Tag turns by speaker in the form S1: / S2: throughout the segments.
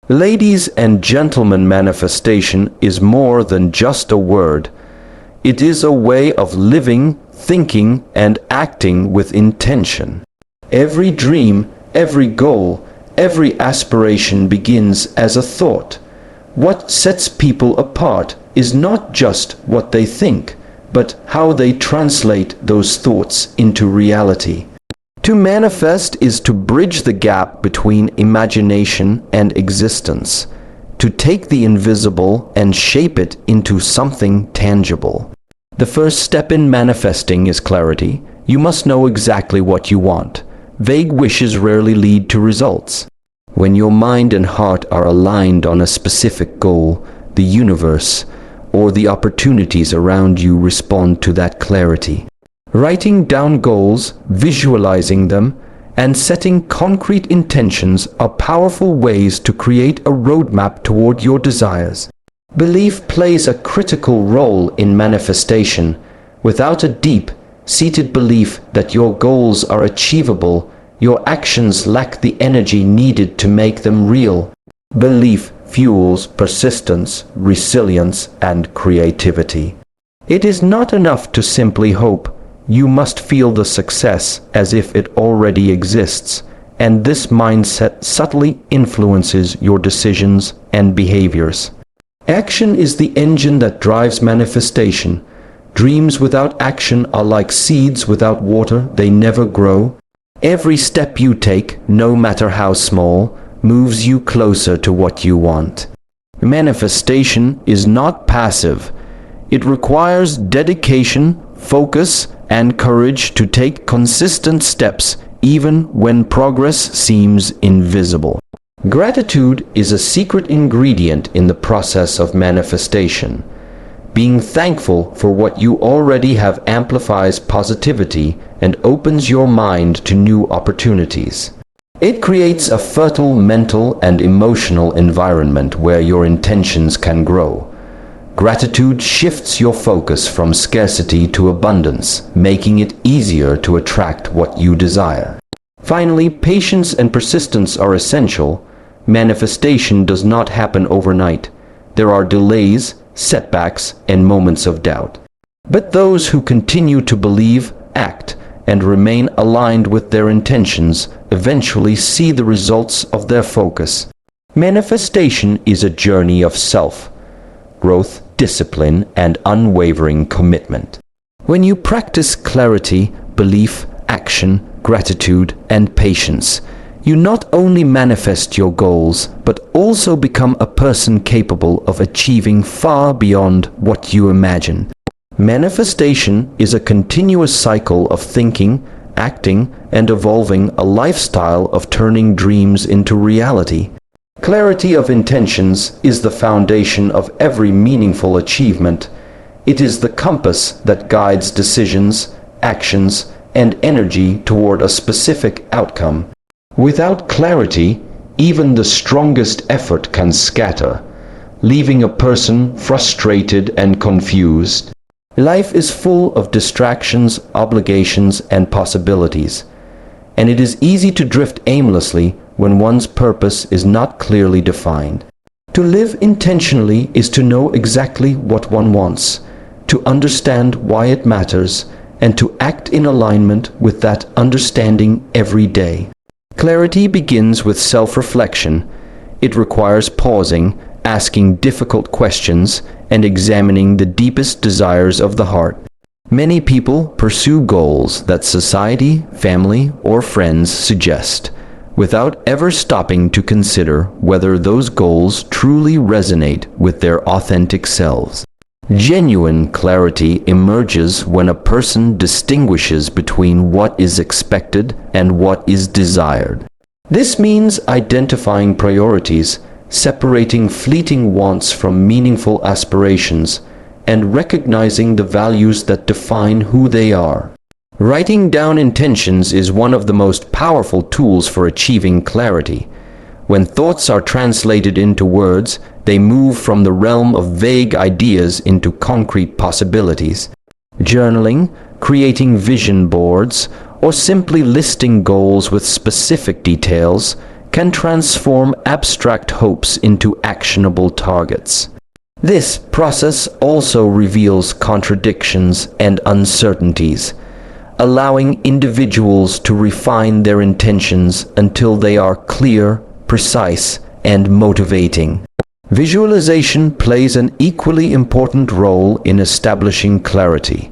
S1: Ladies and gentlemen, manifestation is more than just a word. It is a way of living, thinking, and acting with intention. Every dream, every goal, every aspiration begins as a thought. What sets people apart is not just what they think, but how they translate those thoughts into reality. To manifest is to bridge the gap between imagination and existence, to take the invisible and shape it into something tangible. The first step in manifesting is clarity. You must know exactly what you want. Vague wishes rarely lead to results. When your mind and heart are aligned on a specific goal, the universe or the opportunities around you respond to that clarity. Writing down goals, visualizing them, and setting concrete intentions are powerful ways to create a roadmap toward your desires. Belief plays a critical role in manifestation. Without a deep-seated belief that your goals are achievable, your actions lack the energy needed to make them real. Belief fuels persistence, resilience, and creativity. It is not enough to simply hope. You must feel the success as if it already exists, and this mindset subtly influences your decisions and behaviors. Action is the engine that drives manifestation. Dreams without action are like seeds without water, they never grow. Every step you take, no matter how small, moves you closer to what you want. Manifestation is not passive. It requires dedication, focus, and courage to take consistent steps even when progress seems invisible. Gratitude is a secret ingredient in the process of manifestation. Being thankful for what you already have amplifies positivity and opens your mind to new opportunities. It creates a fertile mental and emotional environment where your intentions can grow. Gratitude shifts your focus from scarcity to abundance, making it easier to attract what you desire. Finally, patience and persistence are essential. Manifestation does not happen overnight. There are delays, setbacks, and moments of doubt. But those who continue to believe, act, and remain aligned with their intentions eventually see the results of their focus. Manifestation is a journey of self-growth, discipline, and unwavering commitment. When you practice clarity, belief, action, gratitude, and patience, you not only manifest your goals, but also become a person capable of achieving far beyond what you imagine. Manifestation is a continuous cycle of thinking, acting, and evolving a lifestyle of turning dreams into reality. Clarity of intentions is the foundation of every meaningful achievement. It is the compass that guides decisions, actions, and energy toward a specific outcome. Without clarity, even the strongest effort can scatter, leaving a person frustrated and confused. Life is full of distractions, obligations, and possibilities, and it is easy to drift aimlessly when one's purpose is not clearly defined. To live intentionally is to know exactly what one wants, to understand why it matters, and to act in alignment with that understanding every day. Clarity begins with self-reflection. It requires pausing, asking difficult questions, and examining the deepest desires of the heart. Many people pursue goals that society, family, or friends suggest, without ever stopping to consider whether those goals truly resonate with their authentic selves. Genuine clarity emerges when a person distinguishes between what is expected and what is desired. This means identifying priorities, separating fleeting wants from meaningful aspirations, and recognizing the values that define who they are. Writing down intentions is one of the most powerful tools for achieving clarity. When thoughts are translated into words, they move from the realm of vague ideas into concrete possibilities. Journaling, creating vision boards, or simply listing goals with specific details can transform abstract hopes into actionable targets. This process also reveals contradictions and uncertainties, allowing individuals to refine their intentions until they are clear, precise, and motivating. Visualization plays an equally important role in establishing clarity.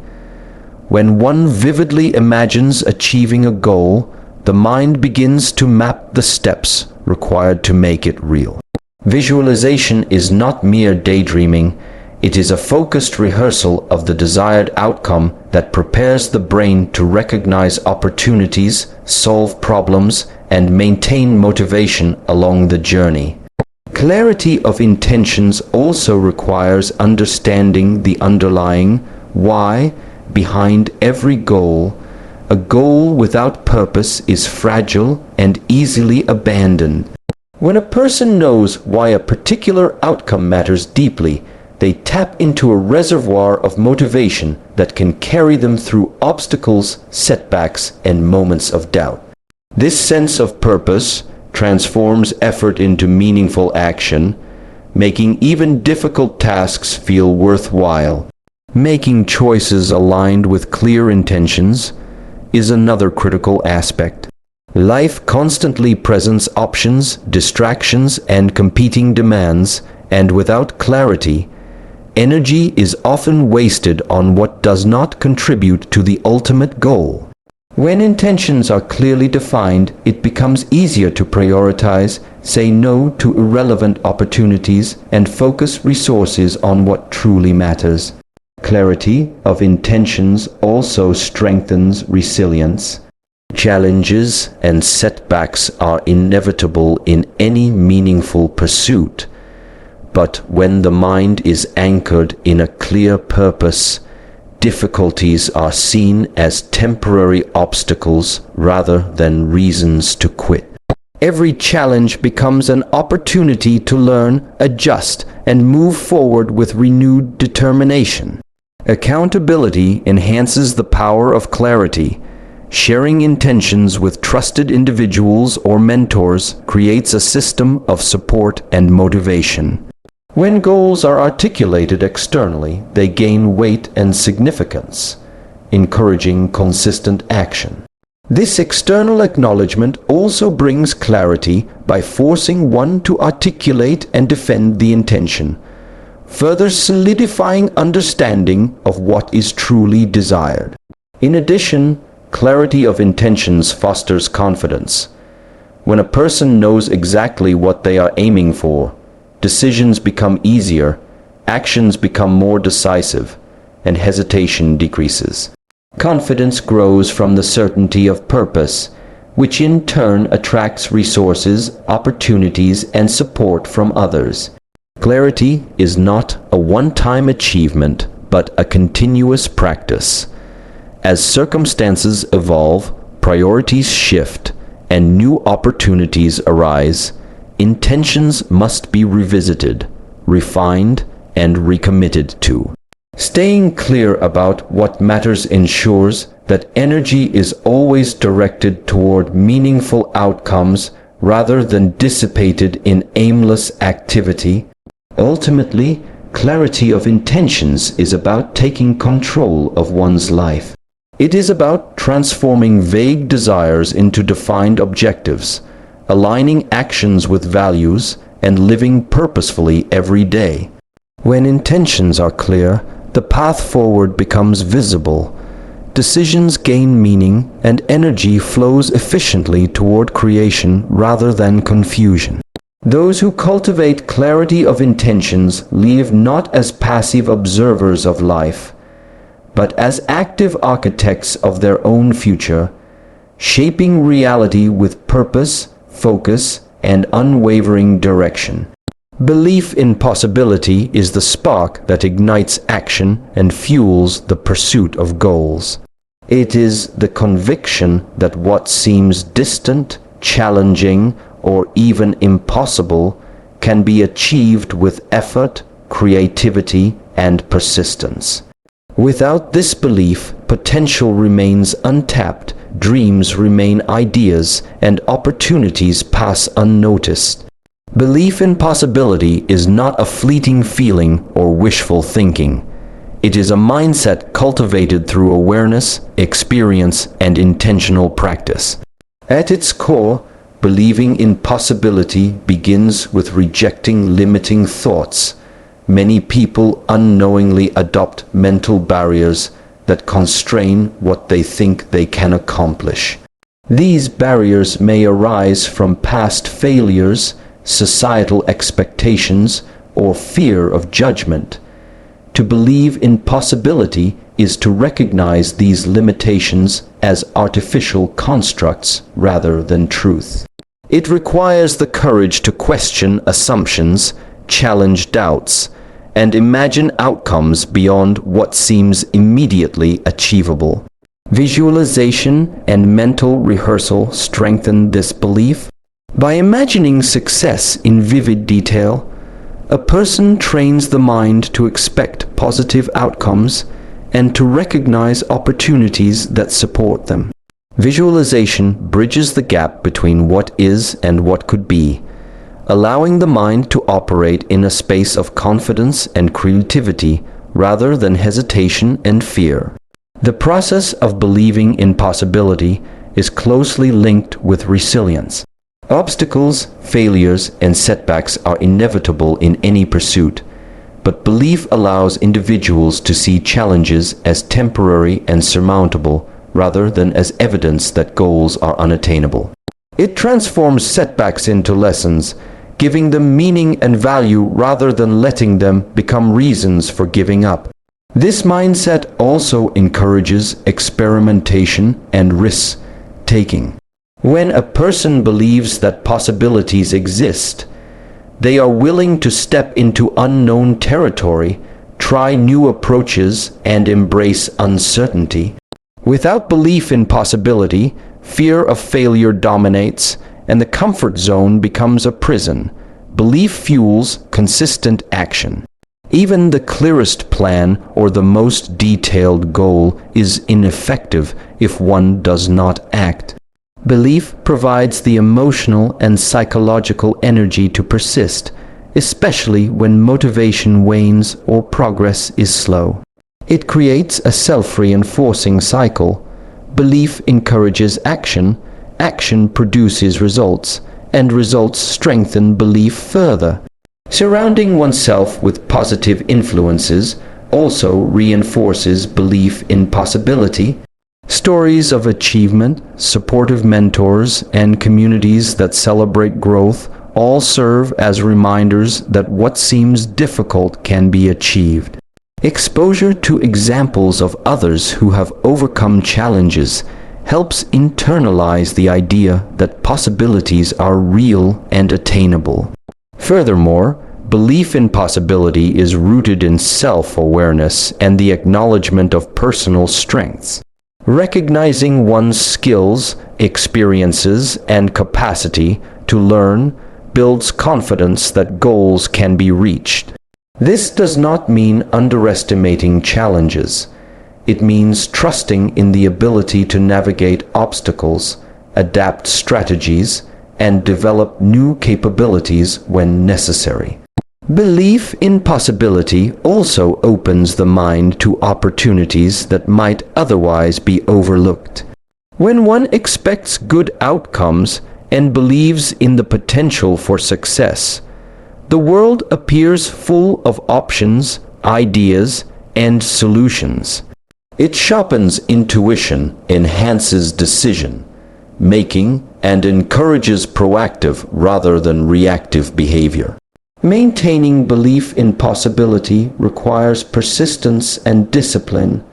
S1: When one vividly imagines achieving a goal, the mind begins to map the steps required to make it real. Visualization is not mere daydreaming, it is a focused rehearsal of the desired outcome that prepares the brain to recognize opportunities, solve problems, and maintain motivation along the journey. Clarity of intentions also requires understanding the underlying why behind every goal. A goal without purpose is fragile and easily abandoned. When a person knows why a particular outcome matters deeply, they tap into a reservoir of motivation that can carry them through obstacles, setbacks, and moments of doubt. This sense of purpose transforms effort into meaningful action, making even difficult tasks feel worthwhile. Making choices aligned with clear intentions is another critical aspect. Life constantly presents options, distractions, and competing demands, and without clarity, energy is often wasted on what does not contribute to the ultimate goal. When intentions are clearly defined, it becomes easier to prioritize, say no to irrelevant opportunities, and focus resources on what truly matters. Clarity of intentions also strengthens resilience. Challenges and setbacks are inevitable in any meaningful pursuit, but when the mind is anchored in a clear purpose, difficulties are seen as temporary obstacles rather than reasons to quit. Every challenge becomes an opportunity to learn, adjust, and move forward with renewed determination. Accountability enhances the power of clarity. Sharing intentions with trusted individuals or mentors creates a system of support and motivation. When goals are articulated externally, they gain weight and significance, encouraging consistent action. This external acknowledgement also brings clarity by forcing one to articulate and defend the intention, further solidifying understanding of what is truly desired. In addition, clarity of intentions fosters confidence. When a person knows exactly what they are aiming for, decisions become easier, actions become more decisive, and hesitation decreases. Confidence grows from the certainty of purpose, which in turn attracts resources, opportunities, and support from others. Clarity is not a one-time achievement, but a continuous practice. As circumstances evolve, priorities shift, and new opportunities arise, intentions must be revisited, refined, and recommitted to. Staying clear about what matters ensures that energy is always directed toward meaningful outcomes rather than dissipated in aimless activity. Ultimately, clarity of intentions is about taking control of one's life. It is about transforming vague desires into defined objectives, aligning actions with values, and living purposefully every day. When intentions are clear, the path forward becomes visible. Decisions gain meaning, and energy flows efficiently toward creation rather than confusion. Those who cultivate clarity of intentions live not as passive observers of life, but as active architects of their own future, shaping reality with purpose, focus, and unwavering direction. Belief in possibility is the spark that ignites action and fuels the pursuit of goals. It is the conviction that what seems distant, challenging, or even impossible can be achieved with effort, creativity, and persistence. Without this belief, potential remains untapped dreams remain ideas and opportunities pass unnoticed. Belief in possibility is not a fleeting feeling or wishful thinking. It is a mindset cultivated through awareness, experience, and intentional practice. At its core, believing in possibility begins with rejecting limiting thoughts. Many people unknowingly adopt mental barriers that constrain what they think they can accomplish. These barriers may arise from past failures, societal expectations, or fear of judgment. To believe in possibility is to recognize these limitations as artificial constructs rather than truth. It requires the courage to question assumptions, challenge doubts, and imagine outcomes beyond what seems immediately achievable. Visualization and mental rehearsal strengthen this belief. By imagining success in vivid detail, a person trains the mind to expect positive outcomes and to recognize opportunities that support them. Visualization bridges the gap between what is and what could be, allowing the mind to operate in a space of confidence and creativity rather than hesitation and fear. The process of believing in possibility is closely linked with resilience. Obstacles, failures, and setbacks are inevitable in any pursuit, but belief allows individuals to see challenges as temporary and surmountable rather than as evidence that goals are unattainable. It transforms setbacks into lessons, giving them meaning and value rather than letting them become reasons for giving up. This mindset also encourages experimentation and risk-taking. When a person believes that possibilities exist, they are willing to step into unknown territory, try new approaches, and embrace uncertainty. Without belief in possibility, fear of failure dominates, and the comfort zone becomes a prison. Belief fuels consistent action. Even the clearest plan or the most detailed goal is ineffective if one does not act. Belief provides the emotional and psychological energy to persist, especially when motivation wanes or progress is slow. It creates a self-reinforcing cycle. Belief encourages action, action produces results, and results strengthen belief further. Surrounding oneself with positive influences also reinforces belief in possibility. Stories of achievement, supportive mentors, and communities that celebrate growth all serve as reminders that what seems difficult can be achieved. Exposure to examples of others who have overcome challenges helps internalize the idea that possibilities are real and attainable. Furthermore, belief in possibility is rooted in self-awareness and the acknowledgement of personal strengths. Recognizing one's skills, experiences, and capacity to learn builds confidence that goals can be reached. This does not mean underestimating challenges. It means trusting in the ability to navigate obstacles, adapt strategies, and develop new capabilities when necessary. Belief in possibility also opens the mind to opportunities that might otherwise be overlooked. When one expects good outcomes and believes in the potential for success, the world appears full of options, ideas, and solutions. It sharpens intuition, enhances decision making, and encourages proactive rather than reactive behavior. Maintaining belief in possibility requires persistence and discipline.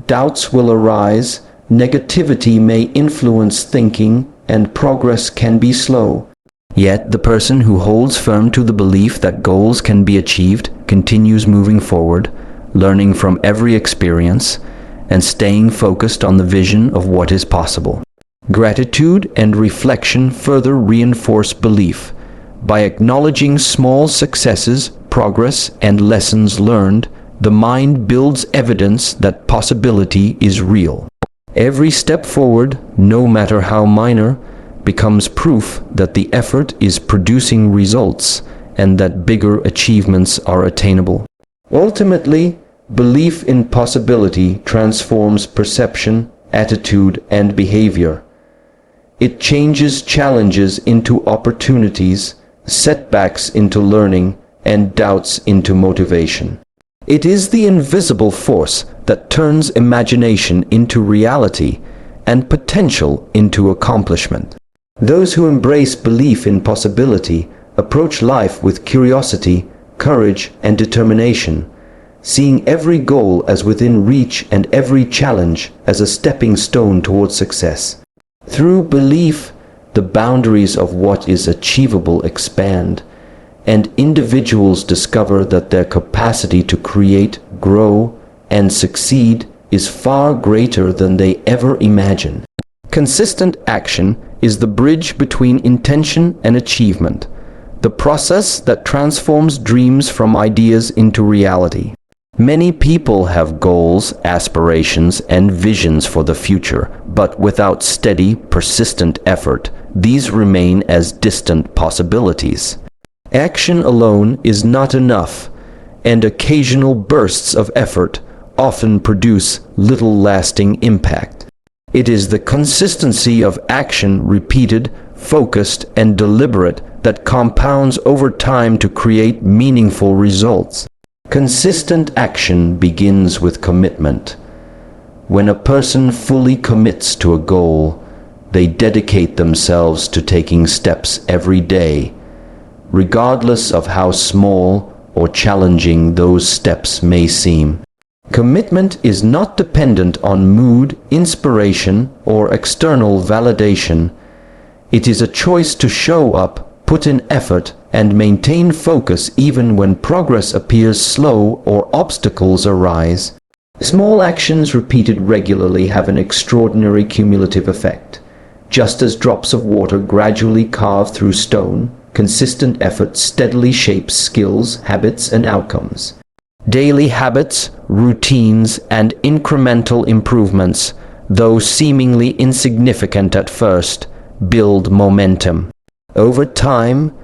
S1: Doubts will arise, negativity may influence thinking, and progress can be slow. Yet the person who holds firm to the belief that goals can be achieved continues moving forward, learning from every experience, and staying focused on the vision of what is possible. Gratitude and reflection further reinforce belief. By acknowledging small successes, progress, and lessons learned, the mind builds evidence that possibility is real. Every step forward, no matter how minor, becomes proof that the effort is producing results and that bigger achievements are attainable. Ultimately, belief in possibility transforms perception, attitude, and behavior. It changes challenges into opportunities, setbacks into learning, and doubts into motivation. It is the invisible force that turns imagination into reality and potential into accomplishment. Those who embrace belief in possibility approach life with curiosity, courage, and determination, seeing every goal as within reach and every challenge as a stepping stone towards success. Through belief, the boundaries of what is achievable expand, and individuals discover that their capacity to create, grow, and succeed is far greater than they ever imagined. Consistent action is the bridge between intention and achievement, the process that transforms dreams from ideas into reality. Many people have goals, aspirations, and visions for the future, but without steady, persistent effort, these remain as distant possibilities. Action alone is not enough, and occasional bursts of effort often produce little lasting impact. It is the consistency of action, repeated, focused, and deliberate, that compounds over time to create meaningful results. Consistent action begins with commitment. When a person fully commits to a goal, they dedicate themselves to taking steps every day, regardless of how small or challenging those steps may seem. Commitment is not dependent on mood, inspiration, or external validation. It is a choice to show up, put in effort, and maintain focus even when progress appears slow or obstacles arise. Small actions repeated regularly have an extraordinary cumulative effect. Just as drops of water gradually carve through stone, consistent effort steadily shapes skills, habits, and outcomes. Daily habits, routines, and incremental improvements, though seemingly insignificant at first, build momentum. Over time,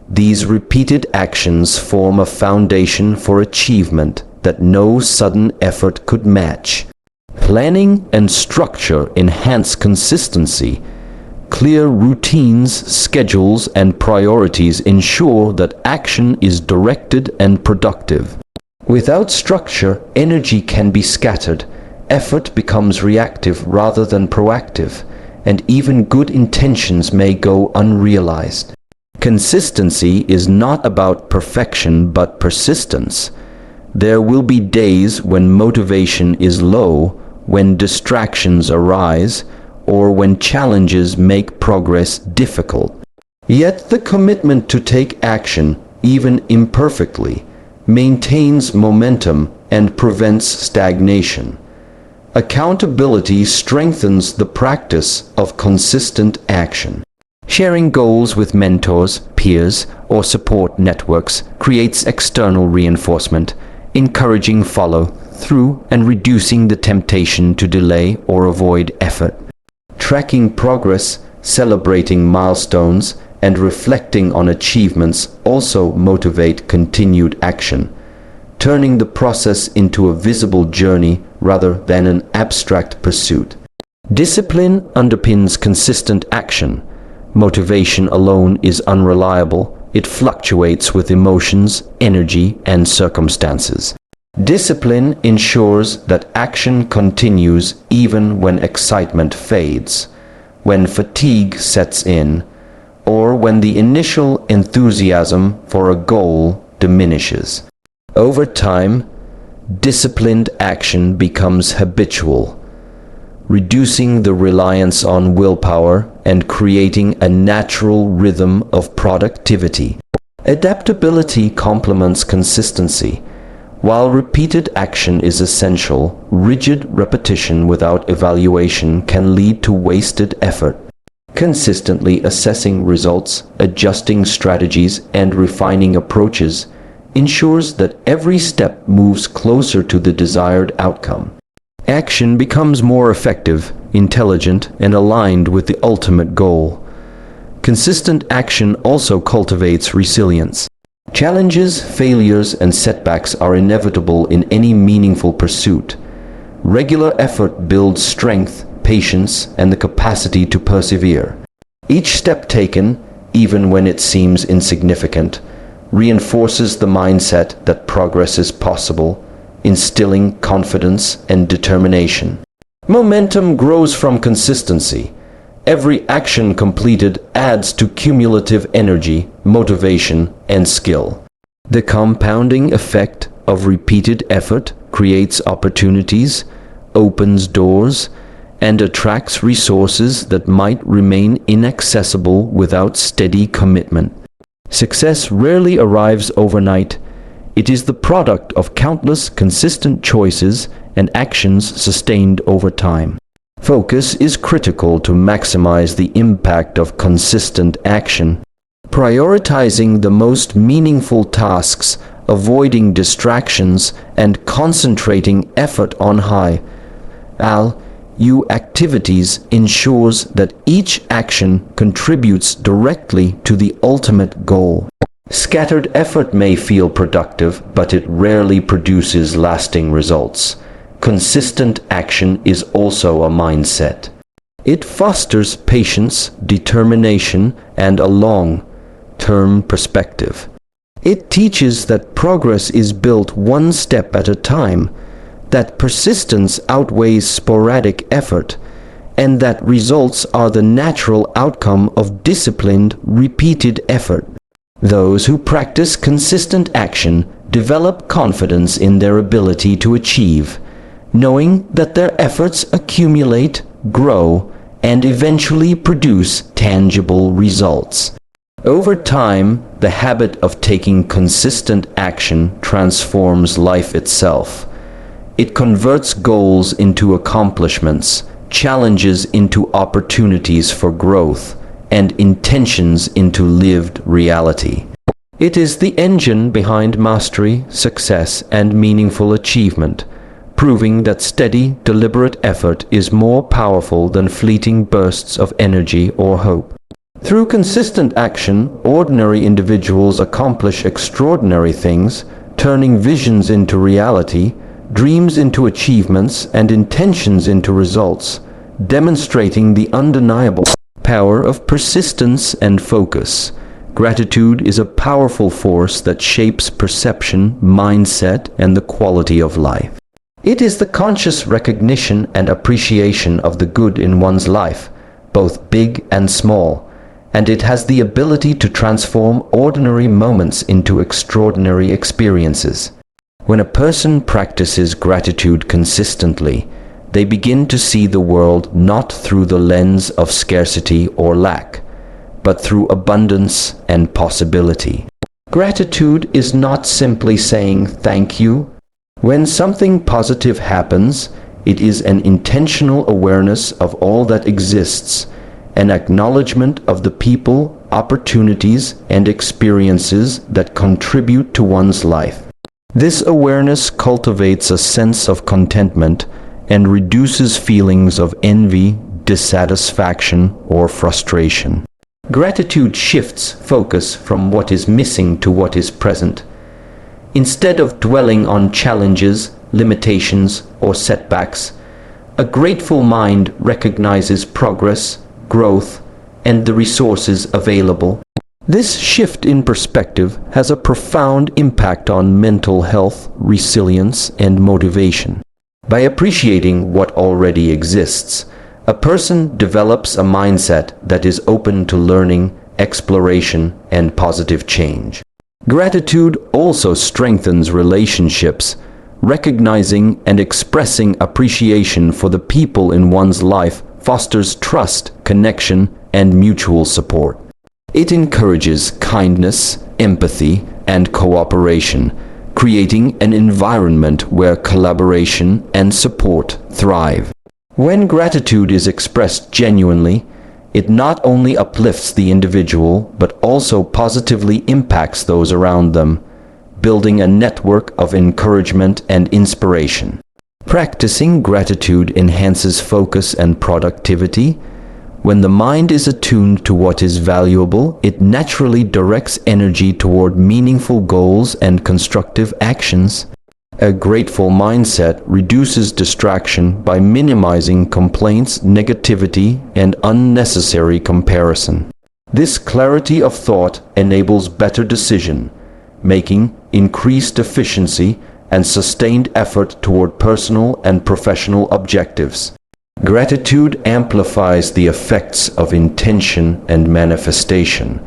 S1: these repeated actions form a foundation for achievement that no sudden effort could match. Planning and structure enhance consistency. Clear routines, schedules, and priorities ensure that action is directed and productive. Without structure, energy can be scattered, effort becomes reactive rather than proactive, and even good intentions may go unrealized. Consistency is not about perfection but persistence. There will be days when motivation is low, when distractions arise, or when challenges make progress difficult. Yet the commitment to take action, even imperfectly, maintains momentum and prevents stagnation. Accountability strengthens the practice of consistent action. Sharing goals with mentors, peers, or support networks creates external reinforcement, encouraging follow-through and reducing the temptation to delay or avoid effort. Tracking progress, celebrating milestones, and reflecting on achievements also motivate continued action, turning the process into a visible journey rather than an abstract pursuit. Discipline underpins consistent action. Motivation alone is unreliable. It fluctuates with emotions, energy, and circumstances. Discipline ensures that action continues even when excitement fades, when fatigue sets in, or when the initial enthusiasm for a goal diminishes. Over time, disciplined action becomes habitual, reducing the reliance on willpower and creating a natural rhythm of productivity. Adaptability complements consistency. While repeated action is essential, rigid repetition without evaluation can lead to wasted effort. Consistently assessing results, adjusting strategies, and refining approaches ensures that every step moves closer to the desired outcome. Action becomes more effective intelligent, and aligned with the ultimate goal. Consistent action also cultivates resilience. Challenges, failures, and setbacks are inevitable in any meaningful pursuit. Regular effort builds strength, patience, and the capacity to persevere. Each step taken, even when it seems insignificant, reinforces the mindset that progress is possible, instilling confidence and determination. Momentum grows from consistency. Every action completed adds to cumulative energy, motivation, and skill. The compounding effect of repeated effort creates opportunities, opens doors, and attracts resources that might remain inaccessible without steady commitment. Success rarely arrives overnight. It is the product of countless consistent choices and actions sustained over time. Focus is critical to maximize the impact of consistent action. Prioritizing the most meaningful tasks, avoiding distractions, and concentrating effort on high-value activities ensures that each action contributes directly to the ultimate goal. Scattered effort may feel productive, but it rarely produces lasting results. Consistent action is also a mindset. It fosters patience, determination, and a long-term perspective. It teaches that progress is built one step at a time, that persistence outweighs sporadic effort, and that results are the natural outcome of disciplined, repeated effort. Those who practice consistent action develop confidence in their ability to achieve, knowing that their efforts accumulate, grow, and eventually produce tangible results. Over time, the habit of taking consistent action transforms life itself. It converts goals into accomplishments, challenges into opportunities for growth, and intentions into lived reality. It is the engine behind mastery, success, and meaningful achievement, proving that steady, deliberate effort is more powerful than fleeting bursts of energy or hope. Through consistent action, ordinary individuals accomplish extraordinary things, turning visions into reality, dreams into achievements, and intentions into results, demonstrating the undeniable power of persistence and focus. Gratitude is a powerful force that shapes perception, mindset, and the quality of life. It is the conscious recognition and appreciation of the good in one's life, both big and small, and it has the ability to transform ordinary moments into extraordinary experiences. When a person practices gratitude consistently, they begin to see the world not through the lens of scarcity or lack, but through abundance and possibility. Gratitude is not simply saying thank you. When something positive happens, it is an intentional awareness of all that exists, an acknowledgement of the people, opportunities, and experiences that contribute to one's life. This awareness cultivates a sense of contentment and reduces feelings of envy, dissatisfaction, or frustration. Gratitude shifts focus from what is missing to what is present. Instead of dwelling on challenges, limitations, or setbacks, a grateful mind recognizes progress, growth, and the resources available. This shift in perspective has a profound impact on mental health, resilience, and motivation. By appreciating what already exists, a person develops a mindset that is open to learning, exploration, and positive change. Gratitude also strengthens relationships. Recognizing and expressing appreciation for the people in one's life fosters trust, connection, and mutual support. It encourages kindness, empathy, and cooperation, creating an environment where collaboration and support thrive. When gratitude is expressed genuinely, it not only uplifts the individual, but also positively impacts those around them, building a network of encouragement and inspiration. Practicing gratitude enhances focus and productivity. When the mind is attuned to what is valuable, it naturally directs energy toward meaningful goals and constructive actions. A grateful mindset reduces distraction by minimizing complaints, negativity, and unnecessary comparison. This clarity of thought enables better decision making, increased efficiency, and sustained effort toward personal and professional objectives. Gratitude amplifies the effects of intention and manifestation.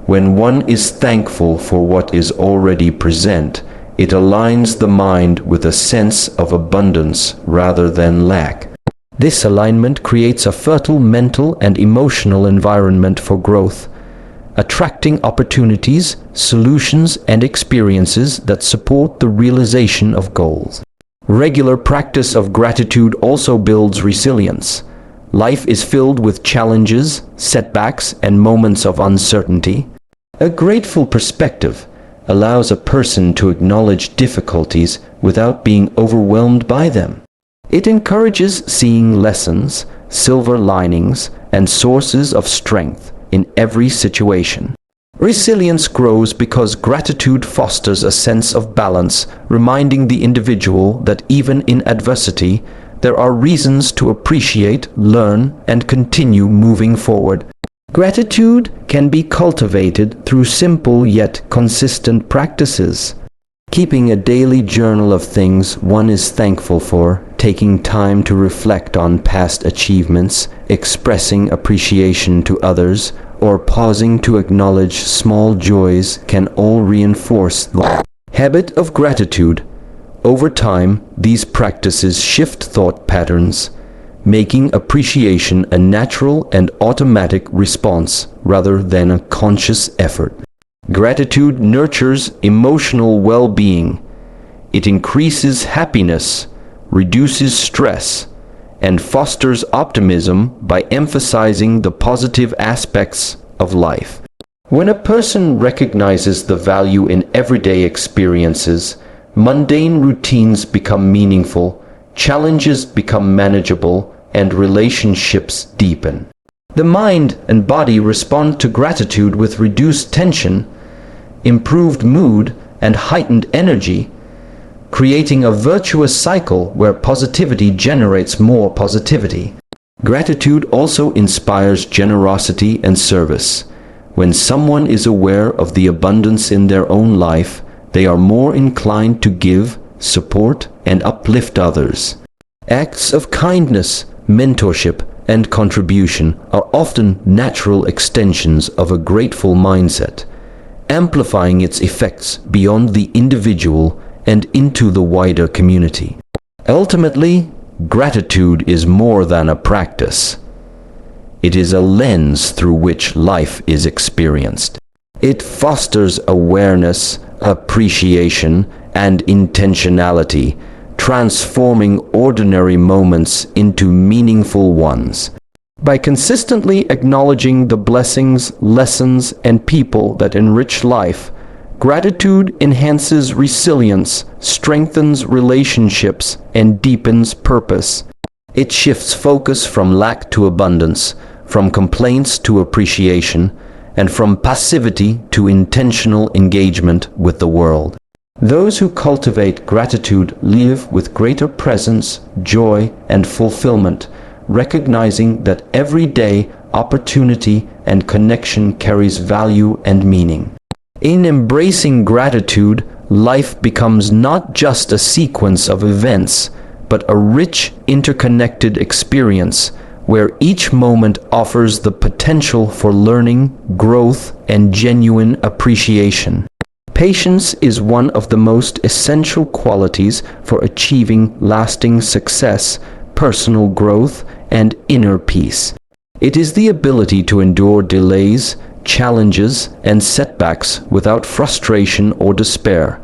S1: When one is thankful for what is already present, it aligns the mind with a sense of abundance rather than lack. This alignment creates a fertile mental and emotional environment for growth, attracting opportunities, solutions, and experiences that support the realization of goals. Regular practice of gratitude also builds resilience. Life is filled with challenges, setbacks, and moments of uncertainty. A grateful perspective allows a person to acknowledge difficulties without being overwhelmed by them. It encourages seeing lessons, silver linings, and sources of strength in every situation. Resilience grows because gratitude fosters a sense of balance, reminding the individual that even in adversity, there are reasons to appreciate, learn, and continue moving forward. Gratitude can be cultivated through simple yet consistent practices. Keeping a daily journal of things one is thankful for, taking time to reflect on past achievements, expressing appreciation to others, or pausing to acknowledge small joys can all reinforce the habit of gratitude. Over time, these practices shift thought patterns, making appreciation a natural and automatic response rather than a conscious effort. Gratitude nurtures emotional well-being. It increases happiness, reduces stress, and fosters optimism by emphasizing the positive aspects of life. When a person recognizes the value in everyday experiences, mundane routines become meaningful, challenges become manageable, and relationships deepen. The mind and body respond to gratitude with reduced tension, improved mood, and heightened energy, creating a virtuous cycle where positivity generates more positivity. Gratitude also inspires generosity and service. When someone is aware of the abundance in their own life, they are more inclined to give, support, and uplift others. Acts of kindness, mentorship, and contribution are often natural extensions of a grateful mindset, amplifying its effects beyond the individual and into the wider community. Ultimately, gratitude is more than a practice. It is a lens through which life is experienced. It fosters awareness, appreciation, and intentionality, transforming ordinary moments into meaningful ones. By consistently acknowledging the blessings, lessons, and people that enrich life, gratitude enhances resilience, strengthens relationships, and deepens purpose. It shifts focus from lack to abundance, from complaints to appreciation, and from passivity to intentional engagement with the world. Those who cultivate gratitude live with greater presence, joy, and fulfillment, recognizing that every day, opportunity, and connection carries value and meaning. In embracing gratitude, life becomes not just a sequence of events, but a rich, interconnected experience where each moment offers the potential for learning, growth, and genuine appreciation. Patience is one of the most essential qualities for achieving lasting success, personal growth, and inner peace. It is the ability to endure delays, challenges, and setbacks without frustration or despair,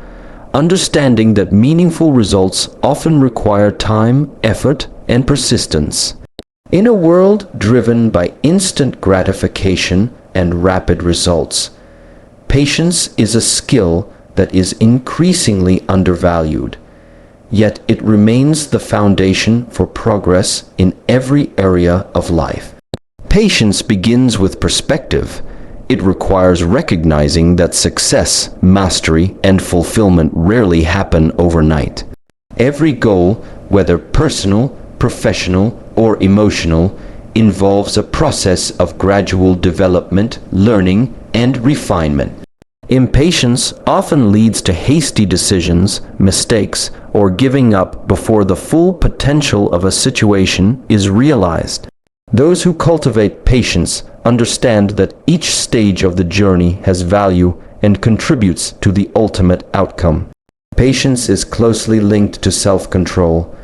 S1: understanding that meaningful results often require time, effort, and persistence. In a world driven by instant gratification and rapid results, patience is a skill that is increasingly undervalued. yet it remains the foundation for progress in every area of life. Patience begins with perspective. It requires recognizing that success, mastery, and fulfillment rarely happen overnight. Every goal, whether personal, professional, or emotional, involves a process of gradual development, learning, and refinement. Impatience often leads to hasty decisions, mistakes, or giving up before the full potential of a situation is realized. Those who cultivate patience understand that each stage of the journey has value and contributes to the ultimate outcome. Patience is closely linked to self-control.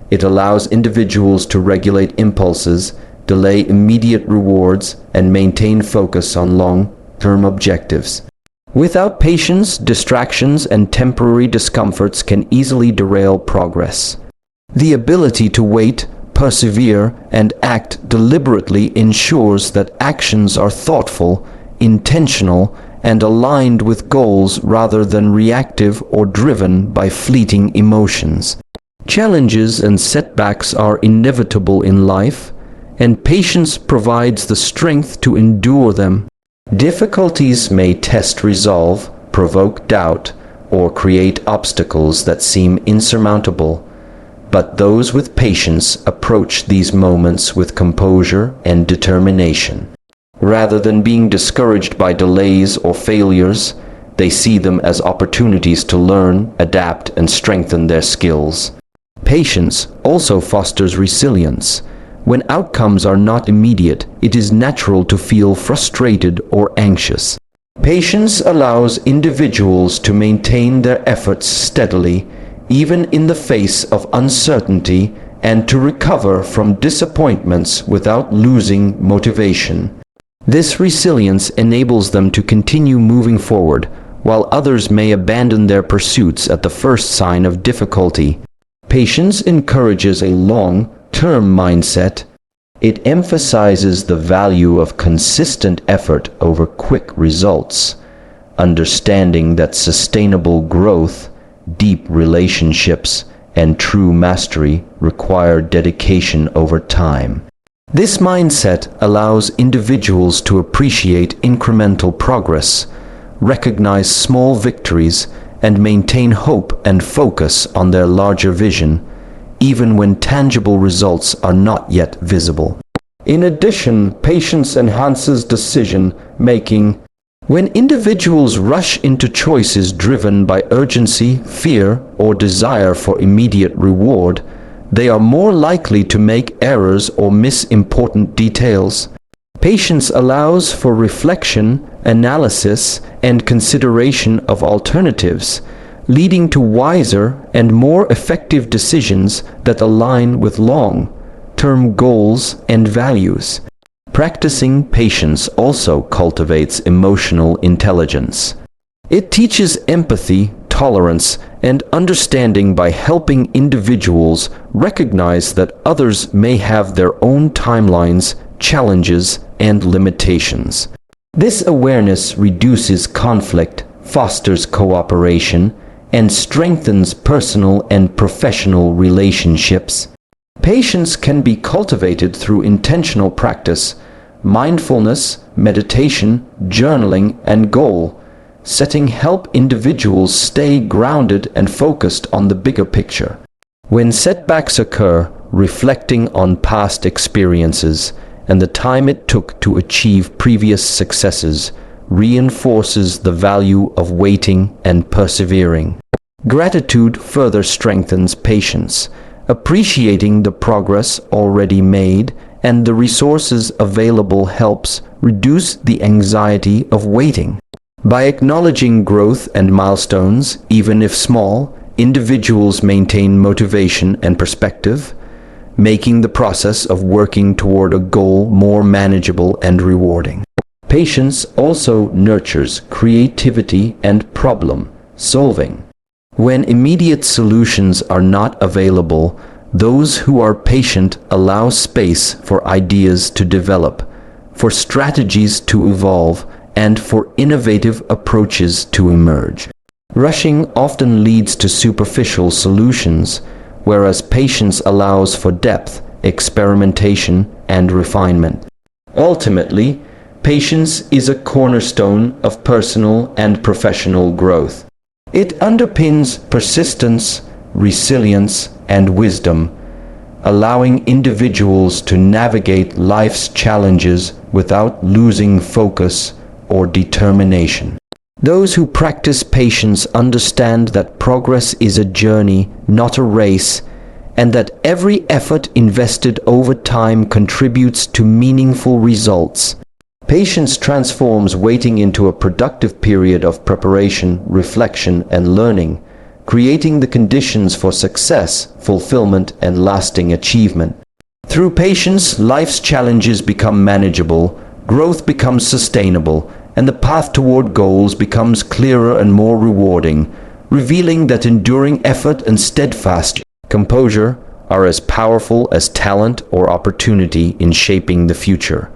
S1: It allows individuals to regulate impulses, delay immediate rewards, and maintain focus on long-term objectives. Without patience, distractions and temporary discomforts can easily derail progress. The ability to wait, persevere, and act deliberately ensures that actions are thoughtful, intentional, and aligned with goals rather than reactive or driven by fleeting emotions. Challenges and setbacks are inevitable in life, and patience provides the strength to endure them. Difficulties may test resolve, provoke doubt, or create obstacles that seem insurmountable, but those with patience approach these moments with composure and determination. Rather than being discouraged by delays or failures, they see them as opportunities to learn, adapt, and strengthen their skills. Patience also fosters resilience. When outcomes are not immediate, it is natural to feel frustrated or anxious. Patience allows individuals to maintain their efforts steadily, even in the face of uncertainty, and to recover from disappointments without losing motivation. This resilience enables them to continue moving forward, while others may abandon their pursuits at the first sign of difficulty. Patience encourages a long-term mindset. It emphasizes the value of consistent effort over quick results, understanding that sustainable growth, deep relationships, and true mastery require dedication over time. This mindset allows individuals to appreciate incremental progress, recognize small victories, and maintain hope and focus on their larger vision, even when tangible results are not yet visible. In addition, patience enhances decision-making. When individuals rush into choices driven by urgency, fear, or desire for immediate reward, they are more likely to make errors or miss important details. Patience allows for reflection, analysis, and consideration of alternatives, leading to wiser and more effective decisions that align with long-term goals and values. Practicing patience also cultivates emotional intelligence. It teaches empathy, tolerance, and understanding by helping individuals recognize that others may have their own timelines, challenges, and limitations. This awareness reduces conflict, fosters cooperation, and strengthens personal and professional relationships. Patience can be cultivated through intentional practice, mindfulness, meditation, journaling, and goal setting help individuals stay grounded and focused on the bigger picture. When setbacks occur, reflecting on past experiences and the time it took to achieve previous successes reinforces the value of waiting and persevering. Gratitude further strengthens patience, appreciating the progress already made and the resources available helps reduce the anxiety of waiting. By acknowledging growth and milestones, even if small, individuals maintain motivation and perspective, making the process of working toward a goal more manageable and rewarding. Patience also nurtures creativity and problem-solving. When immediate solutions are not available, those who are patient allow space for ideas to develop, for strategies to evolve, and for innovative approaches to emerge. Rushing often leads to superficial solutions, whereas patience allows for depth, experimentation, and refinement. Ultimately, patience is a cornerstone of personal and professional growth. It underpins persistence, resilience, and wisdom, allowing individuals to navigate life's challenges without losing focus or determination. Those who practice patience understand that progress is a journey, not a race, and that every effort invested over time contributes to meaningful results. Patience transforms waiting into a productive period of preparation, reflection, and learning, creating the conditions for success, fulfillment, and lasting achievement. Through patience, life's challenges become manageable, growth becomes sustainable, and the path toward goals becomes clearer and more rewarding, revealing that enduring effort and steadfast composure are as powerful as talent or opportunity in shaping the future.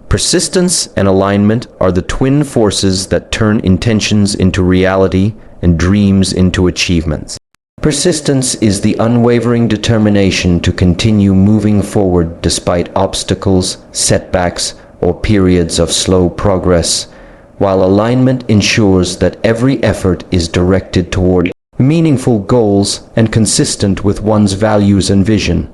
S1: Persistence and alignment are the twin forces that turn intentions into reality and dreams into achievements. Persistence is the unwavering determination to continue moving forward despite obstacles, setbacks, or periods of slow progress, while alignment ensures that every effort is directed toward meaningful goals and consistent with one's values and vision.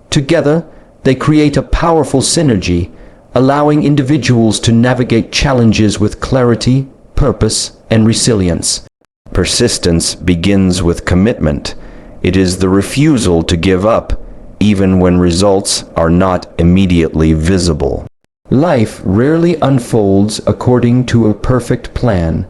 S1: Together, they create a powerful synergy, allowing individuals to navigate challenges with clarity, purpose, and resilience. Persistence begins with commitment. It is the refusal to give up, even when results are not immediately visible. Life rarely unfolds according to a perfect plan,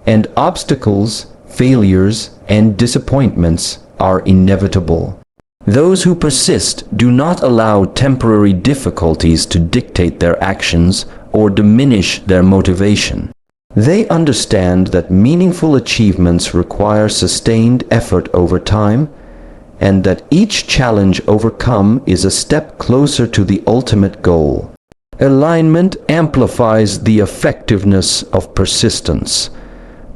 S1: and obstacles, failures, and disappointments are inevitable. Those who persist do not allow temporary difficulties to dictate their actions or diminish their motivation. They understand that meaningful achievements require sustained effort over time, and that each challenge overcome is a step closer to the ultimate goal. Alignment amplifies the effectiveness of persistence.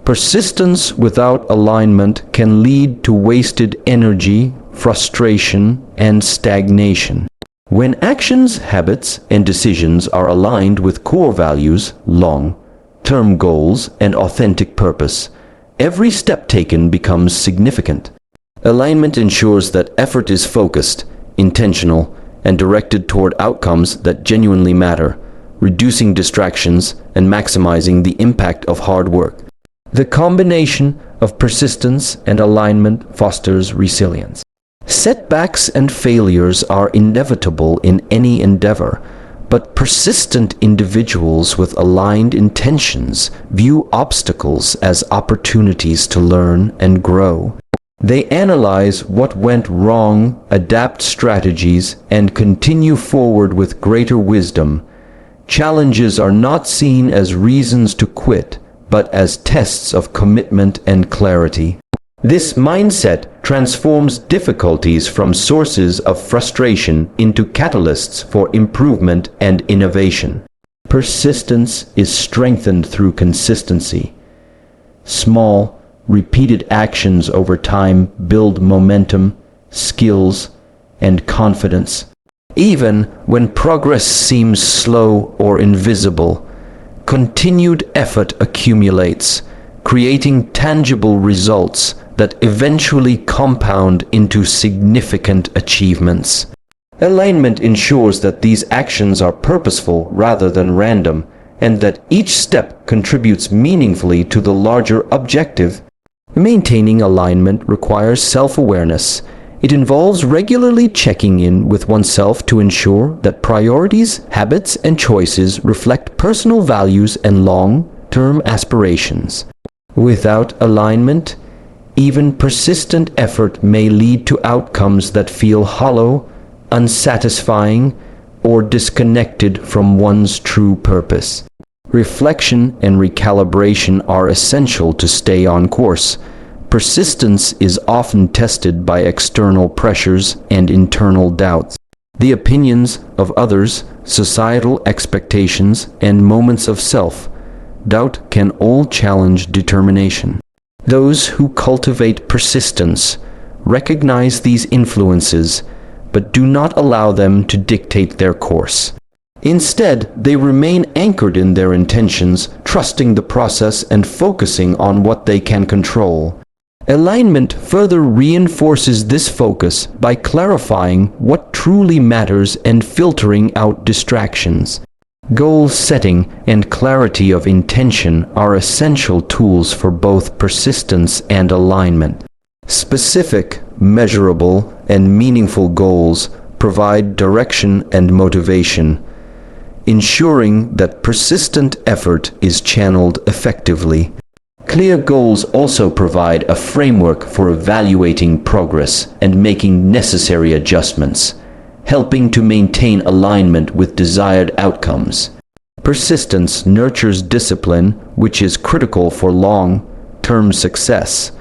S1: Persistence without alignment can lead to wasted energy, frustration, and stagnation. When actions, habits, and decisions are aligned with core values, long-term goals, and authentic purpose, every step taken becomes significant. Alignment ensures that effort is focused, intentional, and directed toward outcomes that genuinely matter, reducing distractions and maximizing the impact of hard work. The combination of persistence and alignment fosters resilience. Setbacks and failures are inevitable in any endeavor, but persistent individuals with aligned intentions view obstacles as opportunities to learn and grow. They analyze what went wrong, adapt strategies, and continue forward with greater wisdom. Challenges are not seen as reasons to quit, but as tests of commitment and clarity. This mindset transforms difficulties from sources of frustration into catalysts for improvement and innovation. Persistence is strengthened through consistency. Small, repeated actions over time build momentum, skills, and confidence. Even when progress seems slow or invisible, continued effort accumulates, creating tangible results that eventually compound into significant achievements. Alignment ensures that these actions are purposeful rather than random, and that each step contributes meaningfully to the larger objective. Maintaining alignment requires self-awareness. It involves regularly checking in with oneself to ensure that priorities, habits, and choices reflect personal values and long-term aspirations. Without alignment, even persistent effort may lead to outcomes that feel hollow, unsatisfying, or disconnected from one's true purpose. Reflection and recalibration are essential to stay on course. Persistence is often tested by external pressures and internal doubts. The opinions of others, societal expectations, and moments of self-doubt can all challenge determination. Those who cultivate persistence recognize these influences, but do not allow them to dictate their course. Instead, they remain anchored in their intentions, trusting the process and focusing on what they can control. Alignment further reinforces this focus by clarifying what truly matters and filtering out distractions. Goal setting and clarity of intention are essential tools for both persistence and alignment. Specific, measurable, and meaningful goals provide direction and motivation, ensuring that persistent effort is channeled effectively. Clear goals also provide a framework for evaluating progress and making necessary adjustments, helping to maintain alignment with desired outcomes. Persistence nurtures discipline, which is critical for long-term success.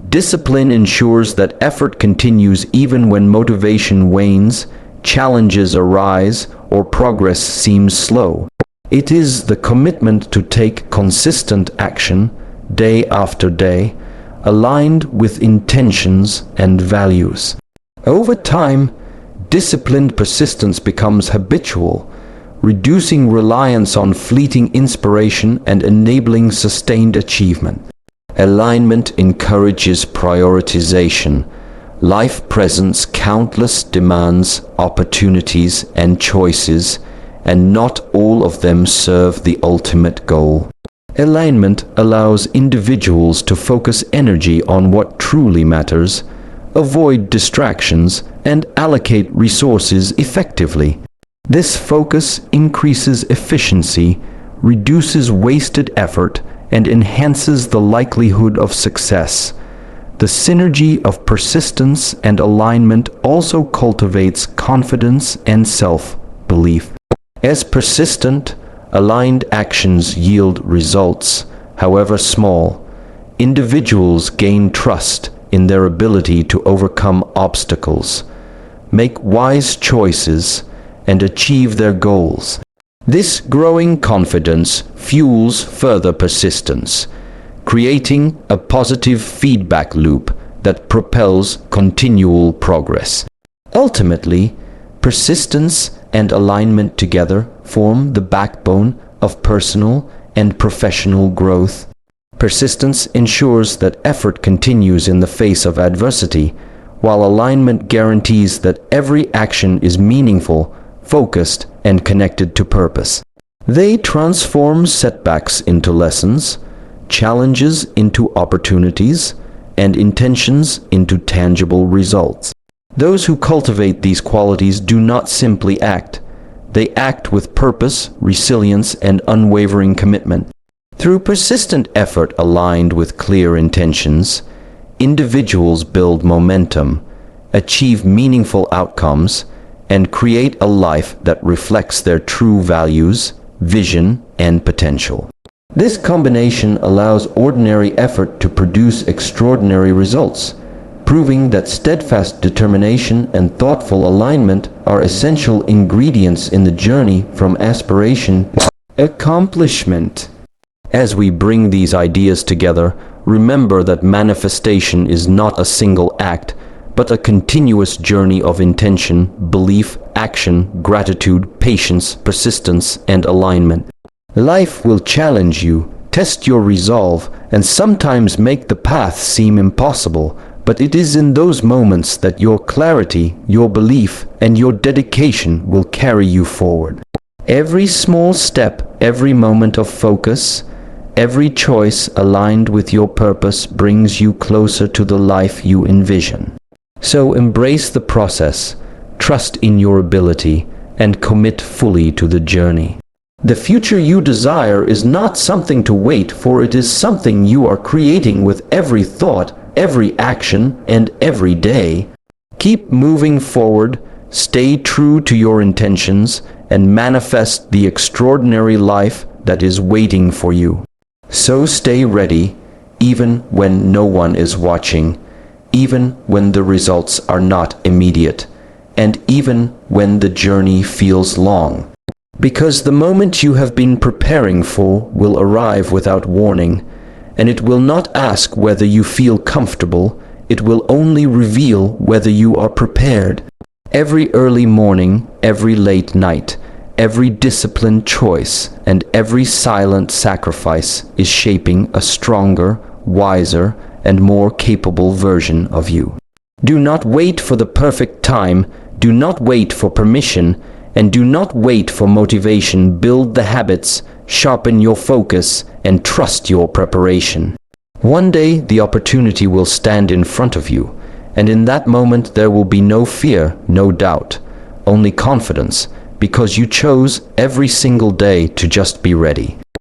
S1: Discipline ensures that effort continues even when motivation wanes, challenges arise, or progress seems slow. It is the commitment to take consistent action, day after day, aligned with intentions and values. Over time, disciplined persistence becomes habitual, reducing reliance on fleeting inspiration and enabling sustained achievement. Alignment encourages prioritization. Life presents countless demands, opportunities, and choices, and not all of them serve the ultimate goal. Alignment allows individuals to focus energy on what truly matters, avoid distractions, and allocate resources effectively. This focus increases efficiency, reduces wasted effort, and enhances the likelihood of success. The synergy of persistence and alignment also cultivates confidence and self-belief. As persistent, aligned actions yield results, however small, individuals gain trust in their ability to overcome obstacles, make wise choices, and achieve their goals. This growing confidence fuels further persistence, creating a positive feedback loop that propels continual progress. Ultimately, persistence and alignment together form the backbone of personal and professional growth. Persistence ensures that effort continues in the face of adversity, while alignment guarantees that every action is meaningful, focused, and connected to purpose. They transform setbacks into lessons, challenges into opportunities, and intentions into tangible results. Those who cultivate these qualities do not simply act. They act with purpose, resilience, and unwavering commitment. Through persistent effort aligned with clear intentions, individuals build momentum, achieve meaningful outcomes, and create a life that reflects their true values, vision, and potential. This combination allows ordinary effort to produce extraordinary results, proving that steadfast determination and thoughtful alignment are essential ingredients in the journey from aspiration to accomplishment. As we bring these ideas together, remember that manifestation is not a single act, but a continuous journey of intention, belief, action, gratitude, patience, persistence, and alignment. Life will challenge you, test your resolve, and sometimes make the path seem impossible, but it is in those moments that your clarity, your belief, and your dedication will carry you forward. Every small step, every moment of focus, every choice aligned with your purpose brings you closer to the life you envision. So embrace the process, trust in your ability, and commit fully to the journey. The future you desire is not something to wait for, it is something you are creating with every thought, every action, and every day. Keep moving forward, stay true to your intentions, and manifest the extraordinary life that is waiting for you. So stay ready, even when no one is watching, even when the results are not immediate, and even when the journey feels long. Because the moment you have been preparing for will arrive without warning, and it will not ask whether you feel comfortable, it will only reveal whether you are prepared. Every early morning, every late night, every disciplined choice, and every silent sacrifice is shaping a stronger, wiser, and more capable version of you. Do not wait for the perfect time, do not wait for permission, and do not wait for motivation. Build the habits, sharpen your focus, and trust your preparation. One day the opportunity will stand in front of you, and in that moment there will be no fear, no doubt, only confidence, because you chose every single day to just be ready.